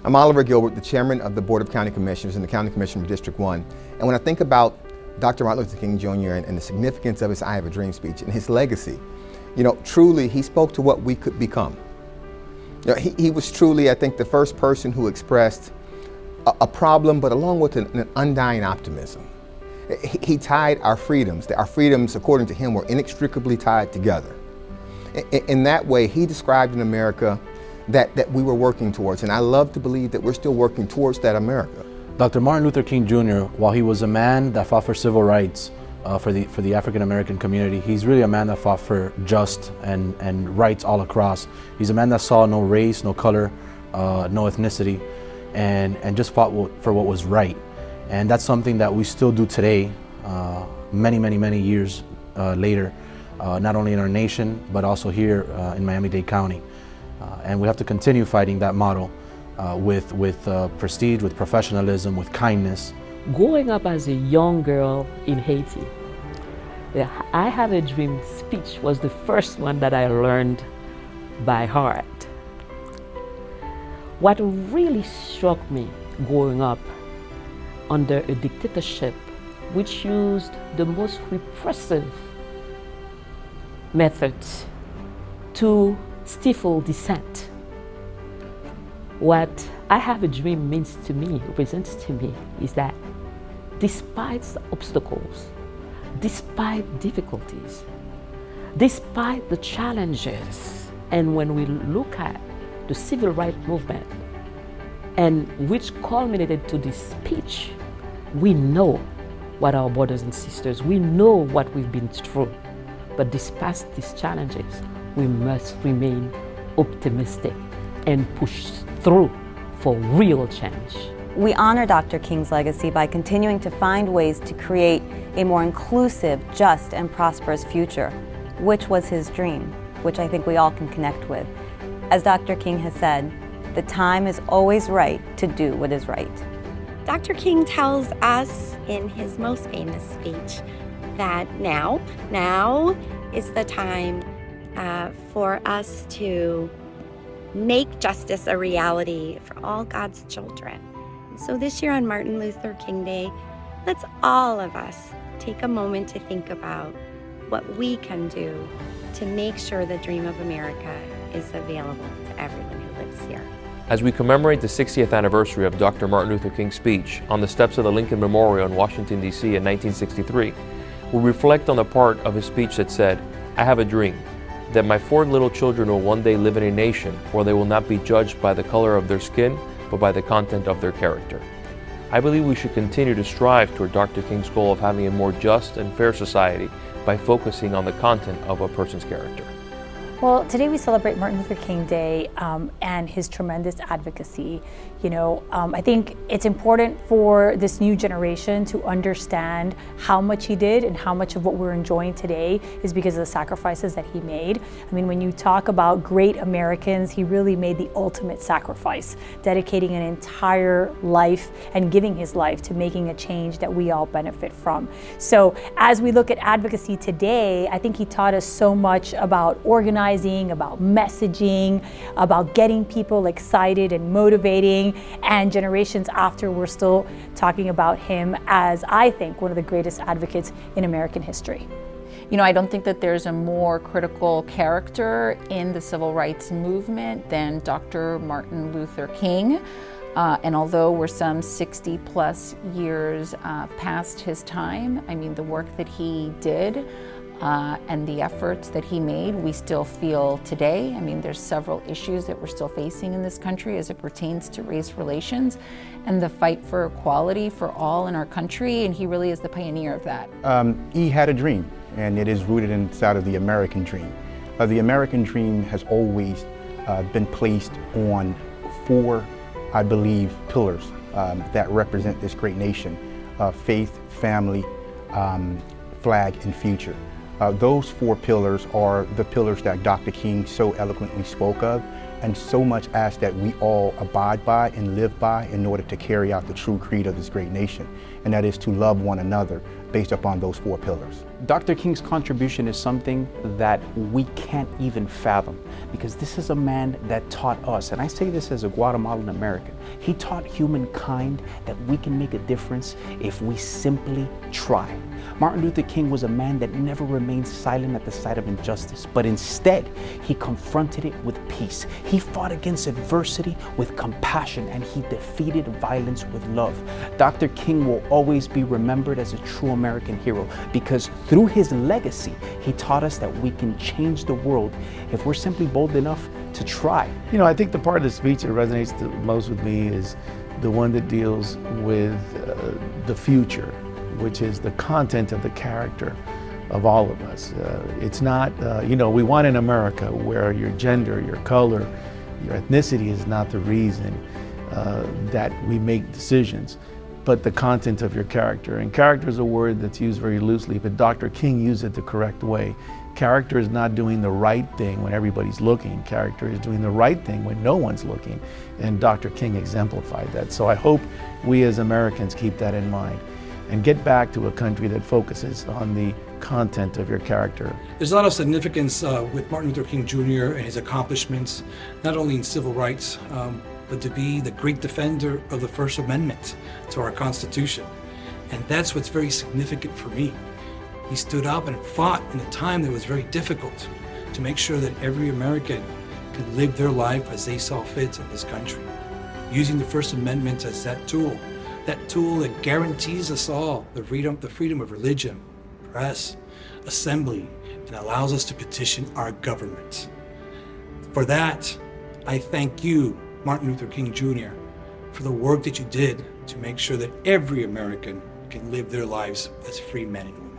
I'm Oliver Gilbert, the chairman of the Board of County Commissioners and the County Commissioner of District 1. And when I think about Dr. Martin Luther King Jr. and the significance of his I Have a Dream speech and his legacy, truly he spoke to what we could become. He was truly, I think, the first person who expressed a problem, but along with an undying optimism. He tied our freedoms according to him were inextricably tied together. In that way, he described an America that we were working towards, and I love to believe that we're still working towards that America. Dr. Martin Luther King Jr., while he was a man that fought for civil rights for the African American community, he's really a man that fought for just and rights all across. He's a man that saw no race, no color, no ethnicity, and just fought for what was right. And that's something that we still do today, many years later, not only in our nation, but also here in Miami-Dade County. And we have to continue fighting that model with prestige, with professionalism, with kindness. Growing up as a young girl in Haiti, the I Have a Dream speech was the first one that I learned by heart. What really struck me growing up under a dictatorship which used the most repressive methods to stifle dissent. What I Have a Dream means to me, represents to me, is that despite the obstacles, despite difficulties, despite the challenges, and when we look at the civil rights movement, and which culminated to this speech, we know what our brothers and sisters, we know what we've been through. But despite these challenges, we must remain optimistic and push through for real change. We honor Dr. King's legacy by continuing to find ways to create a more inclusive, just, and prosperous future, which was his dream, which I think we all can connect with. As Dr. King has said, the time is always right to do what is right. Dr. King tells us in his most famous speech that now is the time for us to make justice a reality for all God's children. And so this year on Martin Luther King Day, let's all of us take a moment to think about what we can do to make sure the dream of America is available to everyone who lives here. As we commemorate the 60th anniversary of Dr. Martin Luther King's speech on the steps of the Lincoln Memorial in Washington, D.C. in 1963, we reflect on the part of his speech that said, "I have a dream, that my 4 little children will one day live in a nation where they will not be judged by the color of their skin, but by the content of their character." I believe we should continue to strive toward Dr. King's goal of having a more just and fair society by focusing on the content of a person's character. Well, today we celebrate Martin Luther King Day and his tremendous advocacy. I think it's important for this new generation to understand how much he did and how much of what we're enjoying today is because of the sacrifices that he made. I mean, when you talk about great Americans, he really made the ultimate sacrifice, dedicating an entire life and giving his life to making a change that we all benefit from. So as we look at advocacy today, I think he taught us so much about organizing, about messaging, about getting people excited and motivating, and generations after we're still talking about him as, I think, one of the greatest advocates in American history. I don't think that there's a more critical character in the civil rights movement than Dr. Martin Luther King. And although we're some 60 plus years past his time, I mean, the work that he did and the efforts that he made, we still feel today. I mean, there's several issues that we're still facing in this country as it pertains to race relations and the fight for equality for all in our country, and he really is the pioneer of that. He had a dream, and it is rooted inside of the American dream. The American dream has always been placed on 4, I believe, pillars that represent this great nation: faith, family, flag, and future. Those 4 pillars are the pillars that Dr. King so eloquently spoke of, and so much asked that we all abide by and live by in order to carry out the true creed of this great nation, and that is to love one another, based upon those 4 pillars. Dr. King's contribution is something that we can't even fathom, because this is a man that taught us, and I say this as a Guatemalan American, he taught humankind that we can make a difference if we simply try. Martin Luther King was a man that never remained silent at the sight of injustice, but instead he confronted it with peace. He fought against adversity with compassion, and he defeated violence with love. Dr. King will always be remembered as a true American hero, because through his legacy, he taught us that we can change the world if we're simply bold enough to try. You know, I think the part of the speech that resonates the most with me is the one that deals with the future, which is the content of the character of all of us. It's not, you know, we want in America where your gender, your color, your ethnicity is not the reason that we make decisions, but the content of your character. And character is a word that's used very loosely, but Dr. King used it the correct way. Character is not doing the right thing when everybody's looking. Character is doing the right thing when no one's looking. And Dr. King exemplified that. So I hope we as Americans keep that in mind and get back to a country that focuses on the content of your character. There's a lot of significance with Martin Luther King Jr. and his accomplishments, not only in civil rights, but to be the great defender of the First Amendment to our Constitution. And that's what's very significant for me. He stood up and fought in a time that was very difficult to make sure that every American could live their life as they saw fit in this country, using the First Amendment as that tool that guarantees us all the freedom of religion, press, assembly, and allows us to petition our government. For that, I thank you, Martin Luther King Jr., for the work that you did to make sure that every American can live their lives as free men and women.